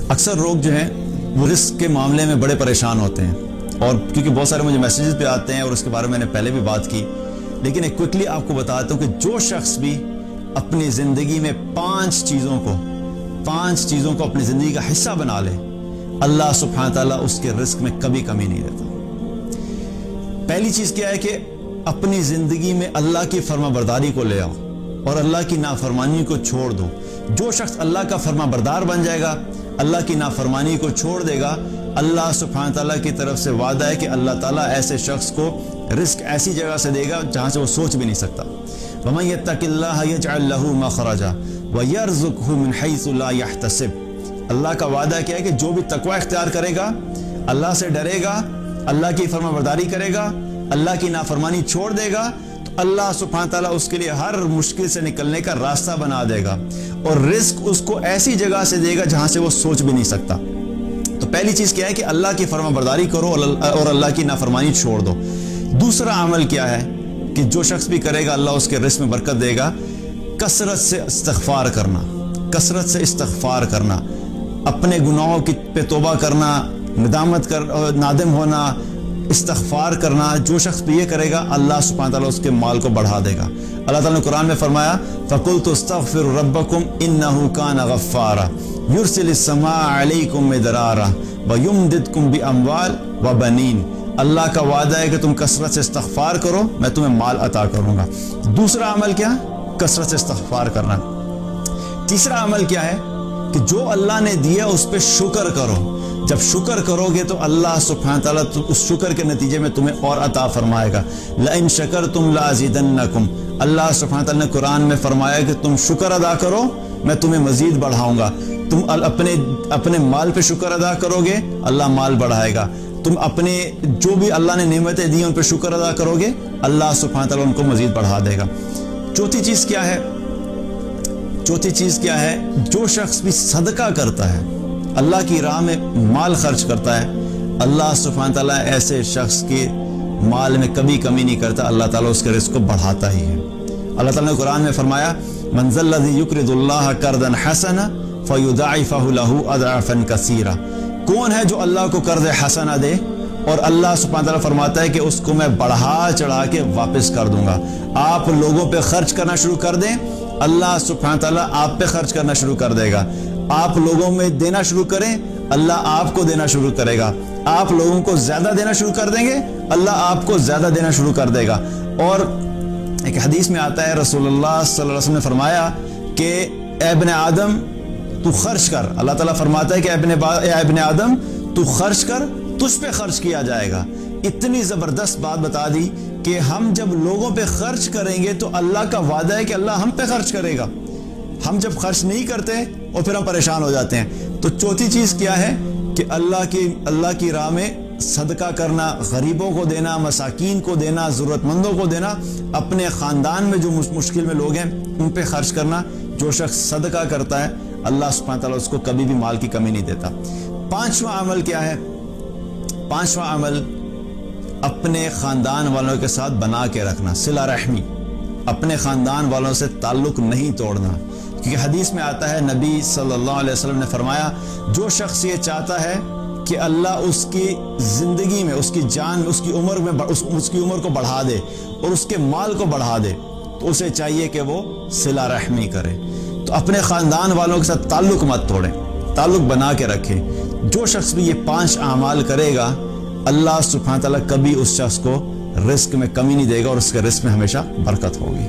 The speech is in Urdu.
اکثر لوگ جو ہیں وہ رزق کے معاملے میں بڑے پریشان ہوتے ہیں، اور کیونکہ بہت سارے مجھے میسیجز پہ آتے ہیں اور اس کے بارے میں نے پہلے بھی بات کی، لیکن ایک کوئکلی آپ کو بتاتا ہوں کہ جو شخص بھی اپنی زندگی میں پانچ چیزوں کو اپنی زندگی کا حصہ بنا لے، اللہ سبحانہ تعالیٰ اس کے رزق میں کبھی کمی نہیں دیتا۔ پہلی چیز کیا ہے کہ اپنی زندگی میں اللہ کی فرما برداری کو لے آؤ اور اللہ کی نافرمانی کو چھوڑ دو۔ جو شخص اللہ کا فرما بردار بن جائے گا، اللہ کی نافرمانی کو چھوڑ دے گا، اللہ سبحانہ تعالیٰ کی طرف سے وعدہ ہے کہ اللہ تعالیٰ ایسے شخص کو رزق ایسی جگہ سے دے گا جہاں سے وہ سوچ بھی نہیں سکتا۔ وَمَن يَتَّقِ اللَّهَ يَجْعَل لَّهُ مَخْرَجًا وَيَرْزُقْهُ مِنْ حَيْثُ لَا يَحْتَسِبُ۔ اللہ کا وعدہ کیا ہے کہ جو بھی تقوی اختیار کرے گا، اللہ سے ڈرے گا، اللہ کی فرما برداری کرے گا، اللہ کی نافرمانی چھوڑ دے گا، تو اللہ سبحانہ تعالیٰ اس کے لیے ہر مشکل سے نکلنے کا راستہ بنا دے گا، اور رزق اس کو ایسی جگہ سے دے گا جہاں سے وہ سوچ بھی نہیں سکتا۔ تو پہلی چیز کیا ہے کہ اللہ کی فرما برداری کرو اور اللہ کی نافرمانی چھوڑ دو۔ دوسرا عمل کیا ہے کہ جو شخص بھی کرے گا اللہ اس کے رزق میں برکت دے گا، کثرت سے استغفار کرنا، اپنے گناہوں پہ توبہ کرنا، نادم ہونا، استغفار کرنا۔ جو شخص بھی یہ کرے گا اللہ سبحانہ تعالیٰ اس کے مال کو بڑھا دے گا۔ اللہ تعالیٰ نے قرآن میں فرمایا فَقُلْتُ اسْتَغْفِرُوا رَبَّكُمْ إِنَّهُ كَانَ غَفَّارًا يُرْسِلِ السَّمَاءَ عَلَيْكُمْ مِدْرَارًا وَيُمْدِدْكُمْ بِأَمْوَالٍ وَبَنِينَ۔ اللہ کا وعدہ ہے کہ تم کثرت سے استغفار کرو، میں تمہیں مال عطا کروں گا۔ دوسرا عمل کیا؟ کثرت سے استغفار کرنا۔ تیسرا عمل کیا ہے کہ جو اللہ نے دیا اس پہ شکر کرو۔ جب شکر کرو گے تو اللہ سبحانہ تعالیٰ اس شکر کے نتیجے میں تمہیں اور عطا فرمائے گا۔ لَإِن شَكَرْتُمْ لَأَزِيدَنَّكُمْ۔ اللہ سبحانہ تعالیٰ نے قرآن میں فرمایا کہ تم شکر ادا کرو میں تمہیں مزید بڑھاؤں گا۔ تم اپنے مال پہ شکر ادا کرو گے اللہ مال بڑھائے گا۔ تم اپنے جو بھی اللہ نے نعمتیں دی ان پہ شکر ادا کرو گے اللہ سبحانہ تعالیٰ ان کو مزید بڑھا دے گا۔ چوتھی چیز کیا ہے؟ جو شخص بھی صدقہ کرتا ہے، اللہ کی راہ میں مال خرچ کرتا ہے، اللہ سبحانہ تعالیٰ ایسے شخص کے مال میں کبھی کمی نہیں کرتا، اللہ تعالیٰ اس کے رزق کو بڑھاتا ہی ہے۔ اللہ تعالیٰ نے قرآن میں فرمایا مَنْ ذَا الَّذِي يُقْرِضُ اللَّهَ قَرْضًا حَسَنًا فَيُضَاعِفَهُ لَهُ أَضْعَافًا كَثِيرًا۔ کون ہے جو اللہ کو قرض حسنہ دے اور اللہ سبحانہ تعالیٰ فرماتا ہے کہ اس کو میں بڑھا چڑھا کے واپس کر دوں گا۔ آپ لوگوں پہ خرچ کرنا شروع کر دیں، اللہ سبحانہ تعالیٰ آپ پہ خرچ کرنا شروع کر دے گا۔ آپ لوگوں میں دینا شروع کریں، اللہ آپ کو دینا شروع کرے گا۔ آپ لوگوں کو زیادہ دینا شروع کر دیں گے، اللہ آپ کو زیادہ دینا شروع کر دے گا۔ اور ایک حدیث میں آتا ہے رسول اللہ صلی اللہ علیہ وسلم نے فرمایا کہ اے ابن آدم تو خرچ کر۔ اللہ تعالیٰ فرماتا ہے کہ اے ابن آدم تو خرچ کر، تجھ پہ خرچ کیا جائے گا۔ اتنی زبردست بات بتا دی کہ ہم جب لوگوں پہ خرچ کریں گے تو اللہ کا وعدہ ہے کہ اللہ ہم پہ خرچ کرے گا۔ ہم جب خرچ نہیں کرتے اور پھر ہم پریشان ہو جاتے ہیں۔ تو چوتھی چیز کیا ہے کہ اللہ کی راہ میں صدقہ کرنا، غریبوں کو دینا، مساکین کو دینا، ضرورت مندوں کو دینا، اپنے خاندان میں جو مشکل میں لوگ ہیں ان پہ خرچ کرنا۔ جو شخص صدقہ کرتا ہے اللہ سبحانہ تعالیٰ اس کو کبھی بھی مال کی کمی نہیں دیتا۔ پانچواں عمل کیا ہے؟ پانچواں عمل اپنے خاندان والوں کے ساتھ بنا کے رکھنا، صلہ رحمی، اپنے خاندان والوں سے تعلق نہیں توڑنا، کیونکہ حدیث میں آتا ہے نبی صلی اللہ علیہ وسلم نے فرمایا جو شخص یہ چاہتا ہے کہ اللہ اس کی زندگی میں، اس کی جان میں، اس کی عمر کو بڑھا دے اور اس کے مال کو بڑھا دے، تو اسے چاہیے کہ وہ صلہ رحمی کرے۔ تو اپنے خاندان والوں کے ساتھ تعلق مت توڑیں، تعلق بنا کے رکھیں۔ جو شخص بھی یہ 5 اعمال کرے گا اللہ سبحانہ تعالیٰ کبھی اس شخص کو رزق میں کمی نہیں دے گا اور اس کے رزق میں ہمیشہ برکت ہوگی۔